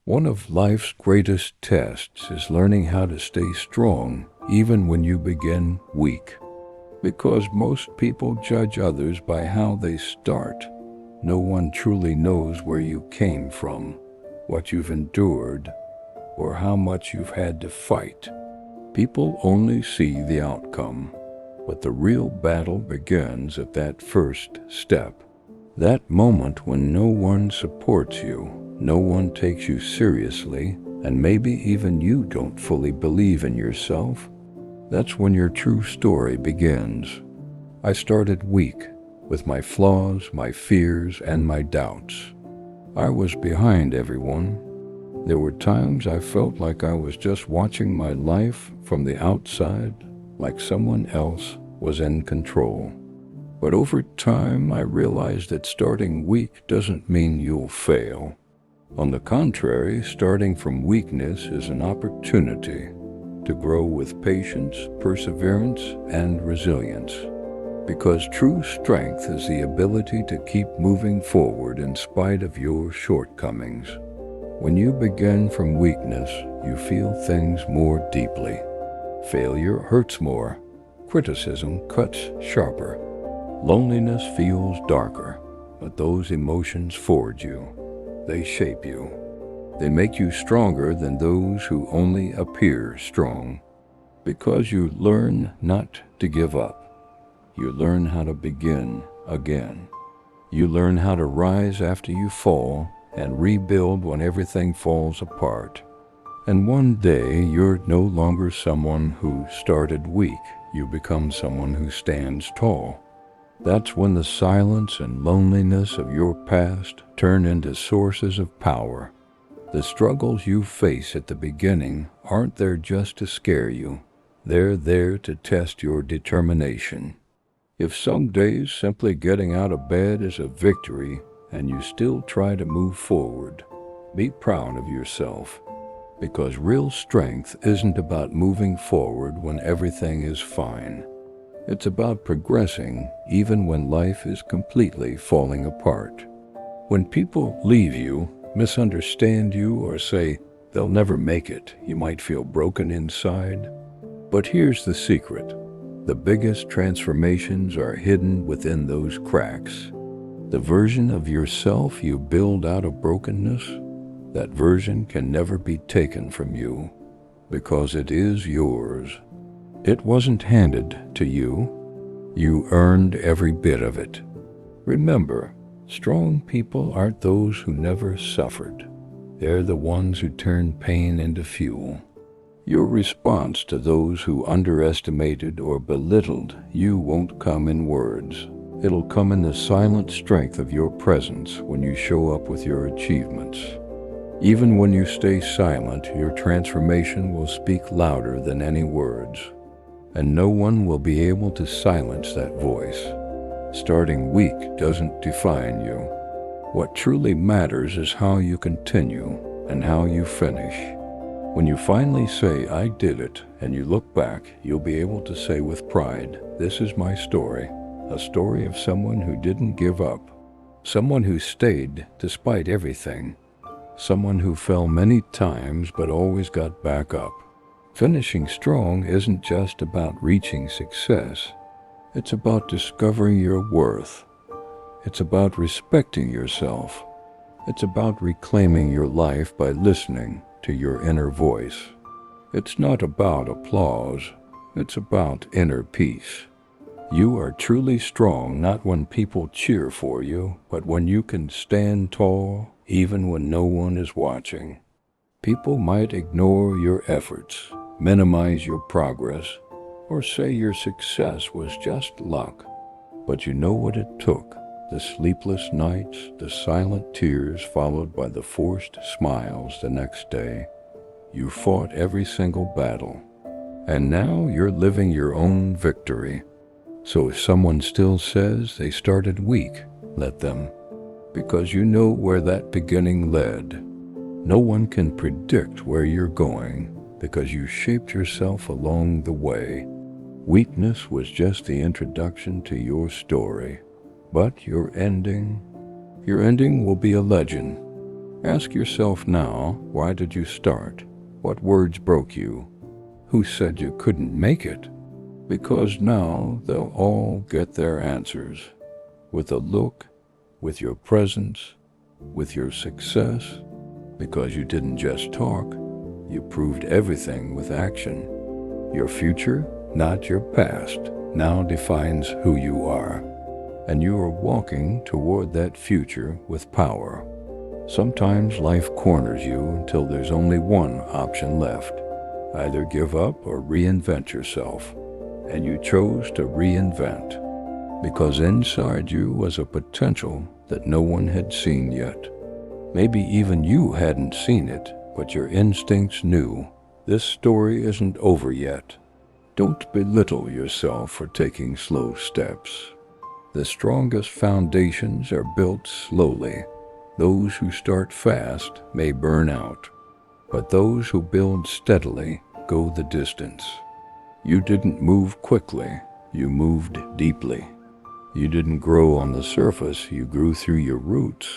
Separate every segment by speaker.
Speaker 1: One of life's greatest tests is learning how to stay strong even when you begin weak. Because most people judge others by how they start. No one truly knows where you came from, what you've endured, or how much you've had to fight. People only see the outcome, but the real battle begins at that first step. That moment when no one supports you, no one takes you seriously, and maybe even you don't fully believe in yourself. That's when your true story begins. I started weak, with my flaws, my fears, and my doubts. I was behind everyone. There were times I felt like I was just watching my life from the outside, like someone else was in control. But over time, I realized that starting weak doesn't mean you'll fail. On the contrary, starting from weakness is an opportunity to grow with patience, perseverance, and resilience. Because true strength is the ability to keep moving forward in spite of your shortcomings. When you begin from weakness, you feel things more deeply. Failure hurts more. Criticism cuts sharper. Loneliness feels darker, but those emotions forge you. They shape you. They make you stronger than those who only appear strong. Because you learn not to give up. You learn how to begin again. You learn how to rise after you fall and rebuild when everything falls apart. And one day, you're no longer someone who started weak. You become someone who stands tall. That's when the silence and loneliness of your past turn into sources of power. The struggles you face at the beginning aren't there just to scare you. They're there to test your determination. If some days simply getting out of bed is a victory and you still try to move forward, be proud of yourself. Because real strength isn't about moving forward when everything is fine. It's about progressing even when life is completely falling apart. When people leave you, misunderstand you, or say they'll never make it, you might feel broken inside. But here's the secret. The biggest transformations are hidden within those cracks. The version of yourself you build out of brokenness, that version can never be taken from you, because it is yours. It wasn't handed to you. You earned every bit of it. Remember, strong people aren't those who never suffered. They're the ones who turn pain into fuel. Your response to those who underestimated or belittled you won't come in words. It'll come in the silent strength of your presence when you show up with your achievements. Even when you stay silent, your transformation will speak louder than any words. And no one will be able to silence that voice. Starting weak doesn't define you. What truly matters is how you continue and how you finish. When you finally say, "I did it," and you look back, you'll be able to say with pride, "This is my story," a story of someone who didn't give up, someone who stayed despite everything, someone who fell many times but always got back up. Finishing strong isn't just about reaching success. It's about discovering your worth. It's about respecting yourself. It's about reclaiming your life by listening to your inner voice. It's not about applause. It's about inner peace. You are truly strong not when people cheer for you, but when you can stand tall even when no one is watching. People might ignore your efforts, minimize your progress, or say your success was just luck. But you know what it took: the sleepless nights, the silent tears followed by the forced smiles the next day. You fought every single battle, and now you're living your own victory. So if someone still says they started weak, let them, because you know where that beginning led. No one can predict where you're going, because you shaped yourself along the way. Weakness was just the introduction to your story, but your ending will be a legend. Ask yourself now, why did you start? What words broke you? Who said you couldn't make it? Because now they'll all get their answers. With a look, with your presence, with your success. Because you didn't just talk, you proved everything with action. Your future, not your past, now defines who you are. And you are walking toward that future with power. Sometimes life corners you until there's only one option left. Either give up or reinvent yourself. And you chose to reinvent. Because inside you was a potential that no one had seen yet. Maybe even you hadn't seen it, but your instincts knew. This story isn't over yet. Don't belittle yourself for taking slow steps. The strongest foundations are built slowly. Those who start fast may burn out, but those who build steadily go the distance. You didn't move quickly, you moved deeply. You didn't grow on the surface, you grew through your roots.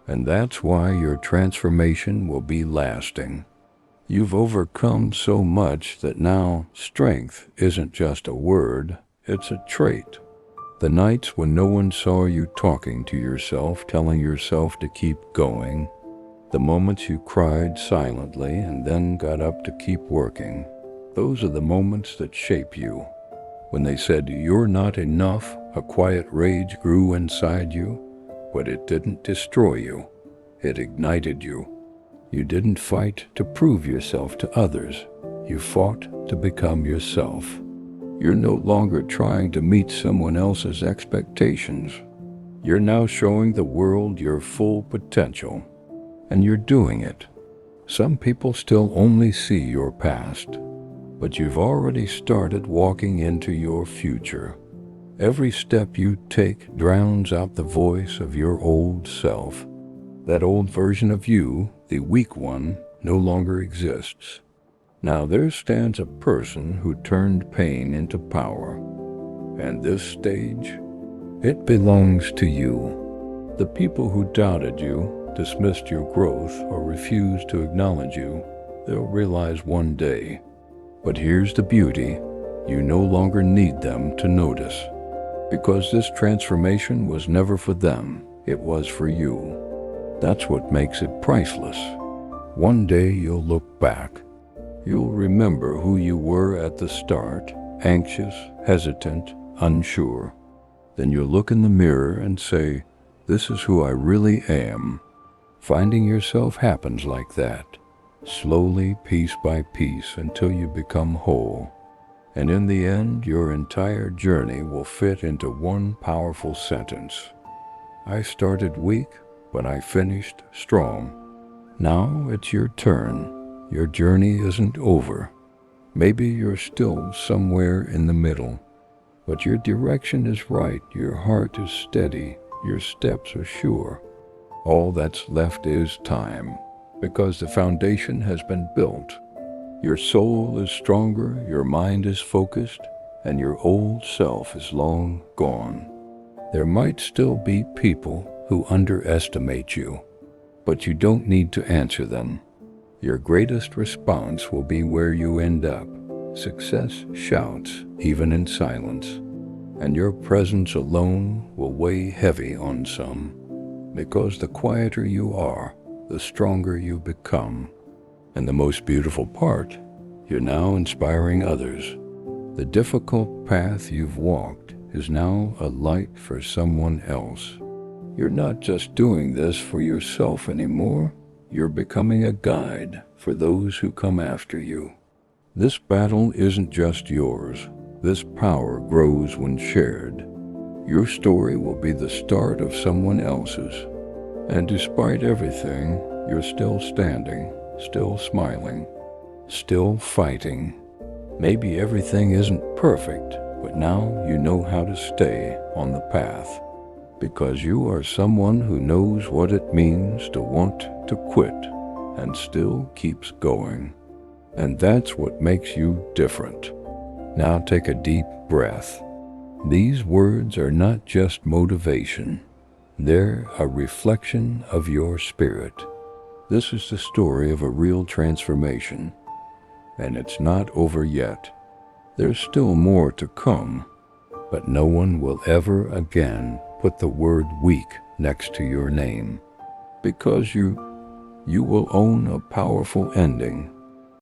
Speaker 1: And that's why your transformation will be lasting. You've overcome so much that now strength isn't just a word, it's a trait. The nights when no one saw you talking to yourself, telling yourself to keep going. The moments you cried silently and then got up to keep working. Those are the moments that shape you. When they said, "You're not enough," a quiet rage grew inside you, but it didn't destroy you. It ignited you. You didn't fight to prove yourself to others. You fought to become yourself. You're no longer trying to meet someone else's expectations. You're now showing the world your full potential, and you're doing it. Some people still only see your past, but you've already started walking into your future. Every step you take drowns out the voice of your old self. That old version of you, the weak one, no longer exists. Now there stands a person who turned pain into power. And this stage, it belongs to you. The people who doubted you, dismissed your growth, or refused to acknowledge you, they'll realize one day. But here's the beauty, you no longer need them to notice. Because this transformation was never for them, it was for you. That's what makes it priceless. One day you'll look back. You'll remember who you were at the start, anxious, hesitant, unsure. Then you'll look in the mirror and say, "This is who I really am." Finding yourself happens like that, slowly, piece by piece, until you become whole. And in the end, your entire journey will fit into one powerful sentence. I started weak, but I finished strong. Now it's your turn. Your journey isn't over. Maybe you're still somewhere in the middle, but your direction is right, your heart is steady, your steps are sure. All that's left is time, because the foundation has been built. Your soul is stronger, your mind is focused, and your old self is long gone. There might still be people who underestimate you, but you don't need to answer them. Your greatest response will be where you end up. Success shouts, even in silence, and your presence alone will weigh heavy on some, because the quieter you are, the stronger you become. And the most beautiful part, you're now inspiring others. The difficult path you've walked is now a light for someone else. You're not just doing this for yourself anymore. You're becoming a guide for those who come after you. This battle isn't just yours. This power grows when shared. Your story will be the start of someone else's. And despite everything, you're still standing, still smiling, still fighting. Maybe everything isn't perfect, but now you know how to stay on the path. Because you are someone who knows what it means to want to quit and still keeps going. And that's what makes you different. Now take a deep breath. These words are not just motivation. They're a reflection of your spirit. This is the story of a real transformation, and it's not over yet. There's still more to come, but no one will ever again put the word weak next to your name, because you will own a powerful ending